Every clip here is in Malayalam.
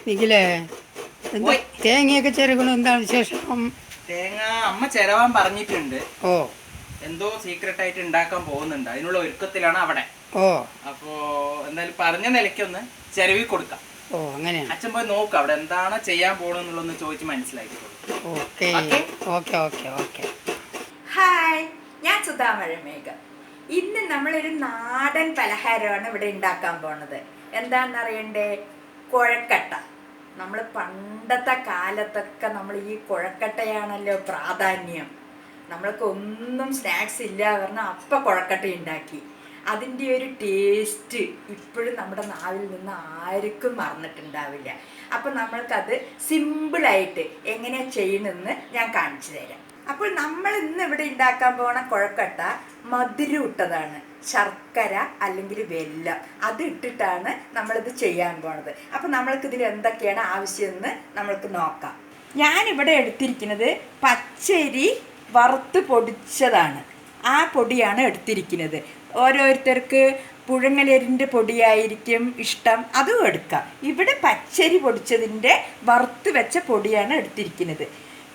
നിഖിലേ, എന്താ തേങ്ങയൊക്കെ ചെറുകണം? എന്താണ് വിശേഷം? തേങ്ങ അമ്മ ചെരവാൻ പറഞ്ഞിട്ടുണ്ട്. ഓ, എന്തോ സീക്രട്ട് ആയിട്ട് ഉണ്ടാക്കാൻ പോകുന്നുണ്ട്. അതിനുള്ള ഒരുക്കത്തിലാണ് അവിടെ. ഓ, അപ്പോ എന്തായാലും പറഞ്ഞ നിലയ്ക്കൊന്ന് ചെരവി കൊടുക്കാം. ഓ, അങ്ങനെയാണ്. അച്ഛൻ പോയി നോക്കാം അവിടെ എന്താണ് ചെയ്യാൻ പോകണമെന്നുള്ളതൊന്ന് ചോദിച്ച് മനസ്സിലാക്കിക്കോളൂ. Okay okay okay okay. Hi, ഞാൻ സുധാമഴമേഘം. ഇന്ന് നമ്മളൊരു നാടൻ പലഹാരമാണ് ഇവിടെ ഉണ്ടാക്കാൻ പോണത്. എന്താണെന്നറിയണ്ടേ? കുഴക്കട്ട. നമ്മൾ പണ്ടത്തെ കാലത്തൊക്കെ നമ്മൾ ഈ കുഴക്കട്ടയാണല്ലോ പ്രാധാന്യം. നമ്മൾക്ക് ഒന്നും സ്നാക്സ് ഇല്ല പറഞ്ഞാൽ അപ്പം കുഴക്കട്ട ഉണ്ടാക്കി. അതിൻ്റെ ഒരു ടേസ്റ്റ് ഇപ്പോഴും നമ്മുടെ നാവിൽ നിന്ന് ആർക്കും മറന്നിട്ടുണ്ടാവില്ല. അപ്പം നമ്മൾക്കത് സിമ്പിളായിട്ട് എങ്ങനെയാണ് ചെയ്യണമെന്ന് ഞാൻ കാണിച്ചു തരാം. അപ്പോൾ നമ്മൾ ഇന്ന് ഇവിടെ ഉണ്ടാക്കാൻ പോണ കുഴക്കട്ട മധുരം ഇട്ടതാണ്. ശർക്കര അല്ലെങ്കിൽ വെല്ലം അത് ഇട്ടിട്ടാണ് നമ്മളിത് ചെയ്യാൻ പോണത്. അപ്പം നമ്മൾക്കിതിൽ എന്തൊക്കെയാണ് ആവശ്യമെന്ന് നമ്മൾക്ക് നോക്കാം. ഞാനിവിടെ എടുത്തിരിക്കുന്നത് പച്ചരി വറുത്ത് പൊടിച്ചതാണ്. ആ പൊടിയാണ് എടുത്തിരിക്കുന്നത്. ഓരോരുത്തർക്ക് പുഴുങ്ങലരിൻ്റെ പൊടിയായിരിക്കും ഇഷ്ടം, അതും എടുക്കാം. ഇവിടെ പച്ചരി പൊടിച്ചതിൻ്റെ വറുത്ത് വെച്ച പൊടിയാണ് എടുത്തിരിക്കുന്നത്.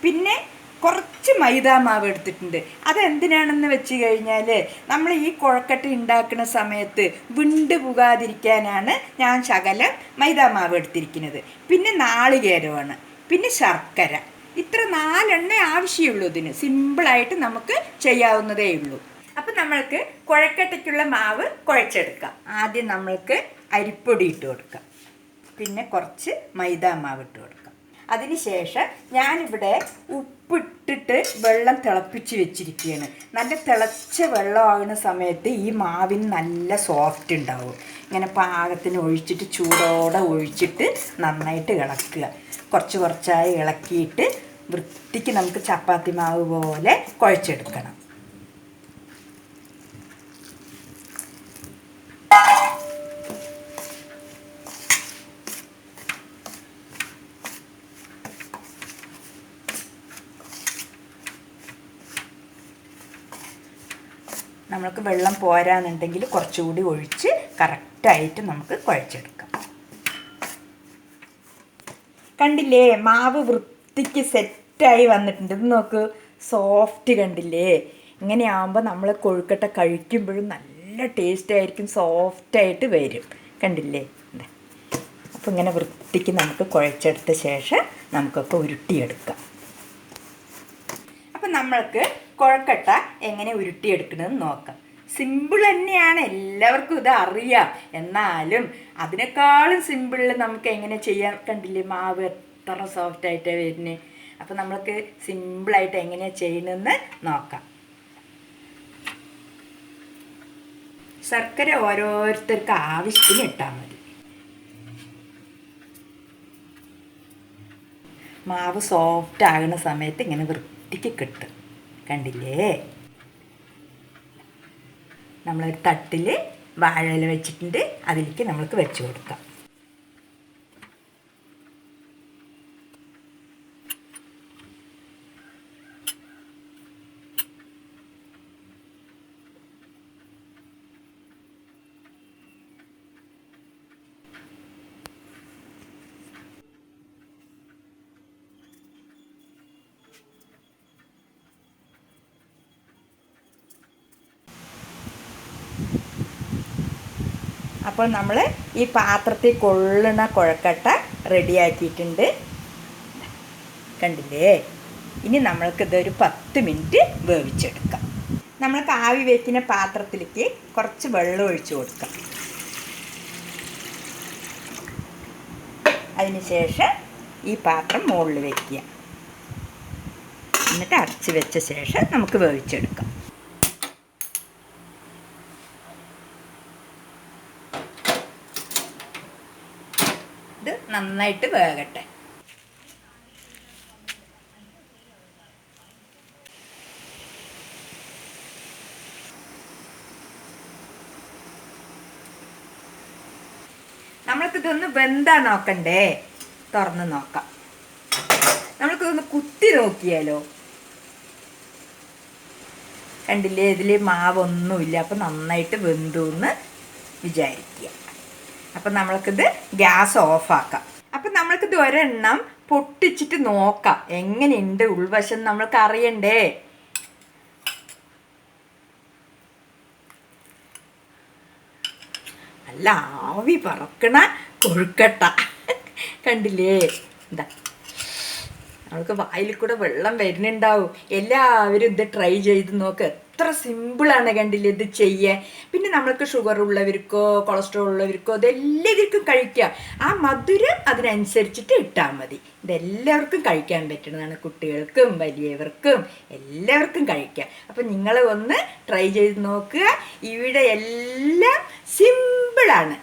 പിന്നെ കുറച്ച് മൈദാമാവ് എടുത്തിട്ടുണ്ട്. അതെന്തിനാണെന്ന് വെച്ച് കഴിഞ്ഞാൽ നമ്മൾ ഈ കുഴക്കട്ട ഉണ്ടാക്കുന്ന സമയത്ത് വിണ്ട് പുകാതിരിക്കാനാണ് ഞാൻ ശകലം മൈദാമാവ് എടുത്തിരിക്കുന്നത്. പിന്നെ നാളികേരമാണ്, പിന്നെ ശർക്കര. ഇത്ര 4 എണ്ണ ആവശ്യമുള്ളൂ. ഇതിന് സിമ്പിളായിട്ട് നമുക്ക് ചെയ്യാവുന്നതേ ഉള്ളൂ. അപ്പം നമ്മൾക്ക് കുഴക്കട്ടയ്ക്കുള്ള മാവ് കുഴച്ചെടുക്കാം. ആദ്യം നമ്മൾക്ക് അരിപ്പൊടി ഇട്ട് കൊടുക്കാം, പിന്നെ കുറച്ച് മൈദാമാവ് ഇട്ട് കൊടുക്കാം. അതിനുശേഷം ഞാനിവിടെ ഉപ്പിട്ടിട്ട് വെള്ളം തിളപ്പിച്ച് വെച്ചിരിക്കുകയാണ്. നല്ല തിളച്ച വെള്ളമാകുന്ന സമയത്ത് ഈ മാവിന് നല്ല സോഫ്റ്റ് ഉണ്ടാവും. ഇങ്ങനെ പാകത്തിന് ഒഴിച്ചിട്ട് ചൂടോടെ ഒഴിച്ചിട്ട് നന്നായിട്ട് ഇളക്കുക. കുറച്ച് കുറച്ചായി ഇളക്കിയിട്ട് വൃത്തിക്ക് നമുക്ക് ചപ്പാത്തി മാവ് പോലെ കുഴച്ചെടുക്കണം. നമ്മൾക്ക് വെള്ളം പോരാന്നുണ്ടെങ്കിൽ കുറച്ചുകൂടി ഒഴിച്ച് കറക്റ്റായിട്ട് നമുക്ക് കുഴച്ചെടുക്കാം. കണ്ടില്ലേ, മാവ് വൃത്തിക്ക് സെറ്റായി വന്നിട്ടുണ്ട്. ഇത് നോക്ക്, സോഫ്റ്റ് കണ്ടില്ലേ? ഇങ്ങനെയാകുമ്പോൾ നമ്മൾ കൊഴുക്കട്ട കഴിക്കുമ്പോഴും നല്ല ടേസ്റ്റ് ആയിരിക്കും, സോഫ്റ്റായിട്ട് വരും. കണ്ടില്ലേ? അപ്പോൾ ഇങ്ങനെ വൃത്തിക്ക് നമുക്ക് കുഴച്ചെടുത്ത ശേഷം നമുക്കൊക്കെ ഉരുട്ടിയെടുക്കാം. അപ്പം നമ്മൾക്ക് കുഴക്കട്ട എങ്ങനെ ഉരുട്ടിയെടുക്കണമെന്ന് നോക്കാം. സിമ്പിൾ തന്നെയാണ്, എല്ലാവർക്കും ഇത് അറിയാം. എന്നാലും അതിനേക്കാളും സിമ്പിളിൽ നമുക്ക് എങ്ങനെ ചെയ്യാൻ. കണ്ടില്ലേ, മാവ് എത്ര സോഫ്റ്റായിട്ടാണ് വരുന്നത്. അപ്പോൾ നമ്മൾക്ക് സിമ്പിളായിട്ട് എങ്ങനെയാണ് ചെയ്യണമെന്ന് നോക്കാം. ശർക്കര ഓരോരുത്തർക്ക് ആവശ്യത്തിന് ഇട്ടാൽ മതി. മാവ് സോഫ്റ്റ് ആകുന്ന സമയത്ത് ഇങ്ങനെ വൃത്തിക്ക് കിട്ടും. കണ്ടില്ലേ? നമ്മളൊരു തട്ടിൽ വാഴയില വെച്ചിട്ടുണ്ട്, അതിലേക്ക് നമ്മൾക്ക് വെച്ച് കൊടുക്കാം. അപ്പോൾ നമ്മൾ ഈ പാത്രത്തിൽ കൊള്ളുന്ന കുഴക്കട്ട റെഡിയാക്കിയിട്ടുണ്ട്. കണ്ടില്ലേ? ഇനി നമ്മൾക്കിതൊരു 10 മിനിറ്റ് വേവിച്ചെടുക്കാം. നമ്മൾക്ക് ആവി വയ്ക്കുന്ന പാത്രത്തിലേക്ക് കുറച്ച് വെള്ളം ഒഴിച്ച് കൊടുക്കാം. അതിനുശേഷം ഈ പാത്രം മുകളിൽ വയ്ക്കുക. എന്നിട്ട് അടച്ച് വെച്ച ശേഷം നമുക്ക് വേവിച്ചെടുക്കാം. ഇത് നന്നായിട്ട് വേകട്ടെ. നമ്മൾക്കിതൊന്ന് വെന്താ നോക്കണ്ടേ? തുറന്ന് നോക്കാം. നമ്മൾക്കിതൊന്ന് കുത്തി നോക്കിയാലോ? കണ്ടില്ലേ, ഇതിൽ മാവൊന്നുമില്ല. അപ്പം നന്നായിട്ട് വെന്തു എന്ന് വിചാരിക്കുക. അപ്പം നമ്മൾക്കിത് ഗ്യാസ് ഓഫാക്കാം. അപ്പം നമ്മൾക്കിത് ഒരെണ്ണം പൊട്ടിച്ചിട്ട് നോക്കാം എങ്ങനെയുണ്ട് ഉൾവശം നമ്മൾക്ക് അറിയണ്ടേ. നല്ല ആവി പറക്കണ കൊഴുക്കട്ട കണ്ടില്ലേ? എന്താ നമ്മൾക്ക് വായിൽ കൂടെ വെള്ളം വരുന്നുണ്ടാവും. എല്ലാവരും ഇത് ട്രൈ ചെയ്ത് നോക്ക്. എത്ര സിമ്പിളാണ് കണ്ടില്ലേ ഇത് ചെയ്യാൻ. പിന്നെ നമ്മൾക്ക് ഷുഗർ ഉള്ളവർക്കോ കൊളസ്ട്രോൾ ഉള്ളവർക്കോ ഇതെല്ലാവർക്കും കഴിക്കാം. ആ മധുരം അതിനനുസരിച്ചിട്ട് ഇട്ടാൽ മതി. ഇതെല്ലാവർക്കും കഴിക്കാൻ പറ്റുന്നതാണ്. കുട്ടികൾക്കും വലിയവർക്കും എല്ലാവർക്കും കഴിക്കാം. അപ്പം നിങ്ങൾ ഒന്ന് ട്രൈ ചെയ്ത് നോക്കുക. ഇവിടെ എല്ലാം സിമ്പിളാണ്.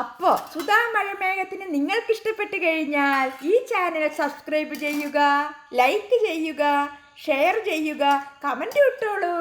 അപ്പോൾ സുധാ മഴമേഘത്തിന് നിങ്ങൾക്ക് ഇഷ്ടപ്പെട്ട് കഴിഞ്ഞാൽ ഈ ചാനൽ സബ്സ്ക്രൈബ് ചെയ്യുക, ലൈക്ക് ചെയ്യുക, ഷെയർ ചെയ്യുക, കമൻറ്റ് ഇട്ടോളൂ.